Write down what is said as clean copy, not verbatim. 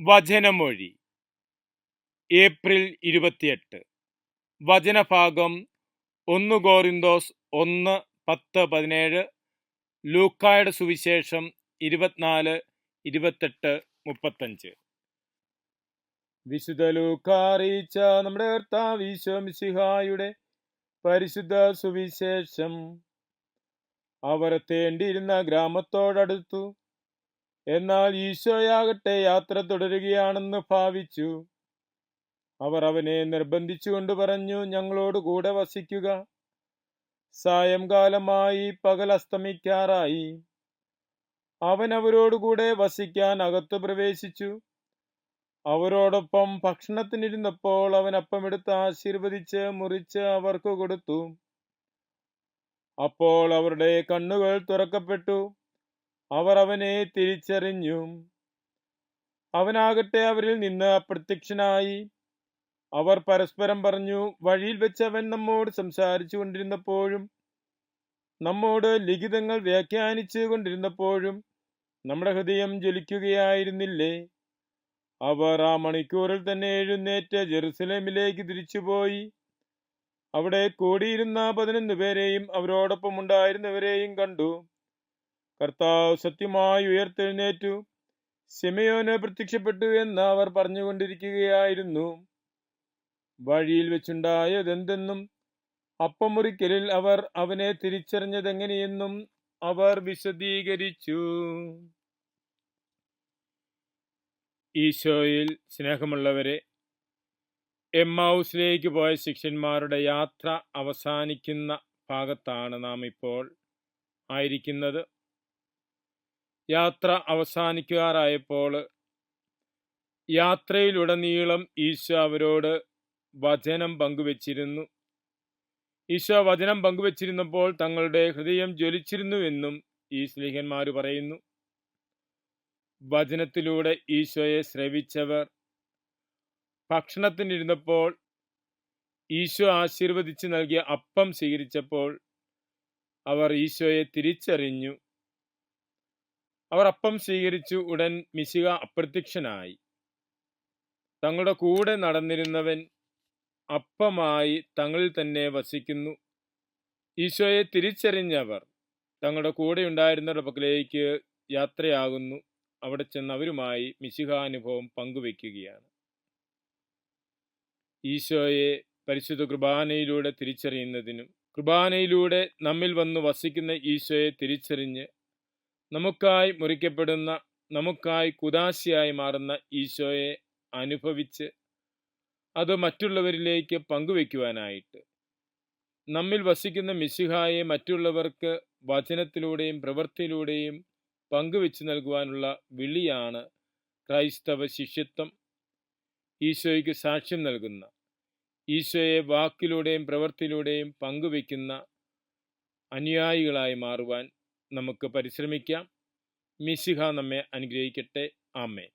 വചനമൊഴി April 28. വചനഭാഗം 1 കോരിന്തോസ് 1:10-17, ലൂക്കായുടെ സുവിശേഷം 24:28-35. വിശുദ്ധ ലൂക്ക അറിയിച്ച നമ്മുടെ കർത്താവ് ഈശോ മിശിഹായുടെ പരിശുദ്ധ സുവിശേഷം. അവർ എത്തേണ്ടിയിരുന്ന ഗ്രാമത്തോടടുത്തു. എന്നാൽ ഈശോയാകട്ടെ യാത്ര തുടരുകയാണെന്ന് ഭാവിച്ചു. അവർ അവനെ നിർബന്ധിച്ചുകൊണ്ട് പറഞ്ഞു, ഞങ്ങളോട് കൂടെ വസിക്കുക. സായംകാലമായി, പകൽ അസ്തമിക്കാറായി. അവൻ അവരോടുകൂടെ വസിക്കാൻ അകത്തു പ്രവേശിച്ചു. അവരോടൊപ്പം ഭക്ഷണത്തിനിരുന്നപ്പോൾ അവൻ അപ്പമെടുത്ത് ആശീർവദിച്ച് മുറിച്ച് അവർക്ക് കൊടുത്തു. അപ്പോൾ അവരുടെ കണ്ണുകൾ തുറക്കപ്പെട്ടു. അവർ അവനെ തിരിച്ചറിഞ്ഞു. അവനാകട്ടെ അവരിൽ നിന്ന് അപ്രത്യക്ഷനായി. അവർ പരസ്പരം പറഞ്ഞു, വഴിയിൽ വെച്ച് അവൻ നമ്മോട് സംസാരിച്ചു കൊണ്ടിരുന്നപ്പോഴും നമ്മോട് ലിഖിതങ്ങൾ വ്യാഖ്യാനിച്ചു കൊണ്ടിരുന്നപ്പോഴും നമ്മുടെ ഹൃദയം ജ്വലിക്കുകയായിരുന്നില്ലേ? അവർ ആ മണിക്കൂറിൽ തന്നെ എഴുന്നേറ്റ് ജെറുസലേമിലേക്ക് തിരിച്ചുപോയി. അവിടെ കൂടിയിരുന്ന 11 പേരെയും അവരോടൊപ്പം ഉണ്ടായിരുന്നവരെയും കണ്ടു. കർത്താവ് സത്യമായി ഉയർത്തെഴുന്നേറ്റു, ശിമയോന് പ്രത്യക്ഷപ്പെട്ടു എന്ന് അവർ പറഞ്ഞുകൊണ്ടിരിക്കുകയായിരുന്നു. വഴിയിൽ വെച്ചുണ്ടായതെന്തെന്നും അപ്പം മുറിക്കലിൽ അവർ അവനെ തിരിച്ചറിഞ്ഞതെങ്ങനെയെന്നും അവർ വിശദീകരിച്ചു. ഈശോയിൽ സ്നേഹമുള്ളവരെ, എമ്മൗസിലേക്ക് പോയ ശിഷ്യന്മാരുടെ യാത്ര അവസാനിക്കുന്ന ഭാഗത്താണ് നാം ഇപ്പോൾ ആയിരിക്കുന്നത്. യാത്ര അവസാനിക്കാറായപ്പോൾ യാത്രയിലുടനീളം ഈശോ അവരോട് വചനം പങ്കുവച്ചിരുന്നു. ഈശോ വചനം പങ്കുവച്ചിരുന്നപ്പോൾ തങ്ങളുടെ ഹൃദയം ജ്വലിച്ചിരുന്നുവെന്നും ഈ സ്ലീഹന്മാർ പറയുന്നു. വചനത്തിലൂടെ ഈശോയെ ശ്രവിച്ചവർ ഭക്ഷണത്തിനിരുന്നപ്പോൾ ഈശോ ആശീർവദിച്ച് നൽകിയ അപ്പം സ്വീകരിച്ചപ്പോൾ അവർ ഈശോയെ തിരിച്ചറിഞ്ഞു. അവർ അപ്പം സ്വീകരിച്ചു. ഉടൻ മിശിഹ അപ്രത്യക്ഷനായി. തങ്ങളുടെ കൂടെ നടന്നിരുന്നവൻ അപ്പമായി തങ്ങളിൽ തന്നെ വസിക്കുന്നു. ഈശോയെ തിരിച്ചറിഞ്ഞവർ തങ്ങളുടെ കൂടെ ഉണ്ടായിരുന്നവരുടെ പക്കലേക്ക് യാത്രയാകുന്നു. അവിടെ ചെന്ന് അവരുമായി മിശിഹാനുഭവം പങ്കുവെക്കുകയാണ്. ഈശോയെ പരിശുദ്ധ കുർബാനയിലൂടെ തിരിച്ചറിയുന്നതിനും കുർബാനയിലൂടെ നമ്മിൽ വന്ന് വസിക്കുന്ന ഈശോയെ തിരിച്ചറിഞ്ഞ് നമുക്കായി മുറിക്കപ്പെടുന്ന, നമുക്കായി കുദാശയായി മാറുന്ന ഈശോയെ അനുഭവിച്ച് അത് മറ്റുള്ളവരിലേക്ക് പങ്കുവെക്കുവാനായിട്ട് നമ്മിൽ വസിക്കുന്ന മിശിഹായെ മറ്റുള്ളവർക്ക് വചനത്തിലൂടെയും പ്രവൃത്തിയിലൂടെയും പങ്കുവെച്ച് നൽകുവാനുള്ള വിളിയാണ് ക്രൈസ്തവ ശിഷ്യത്വം. ഈശോയ്ക്ക് സാക്ഷ്യം നൽകുന്ന, ഈശോയെ വാക്കിലൂടെയും പ്രവൃത്തിയിലൂടെയും പങ്കുവെക്കുന്ന അനുയായികളായി മാറുവാൻ നമുക്ക് പരിശ്രമിക്കാം. മിശിഹ നമ്മെ അനുഗ്രഹിക്കട്ടെ. ആമേൻ.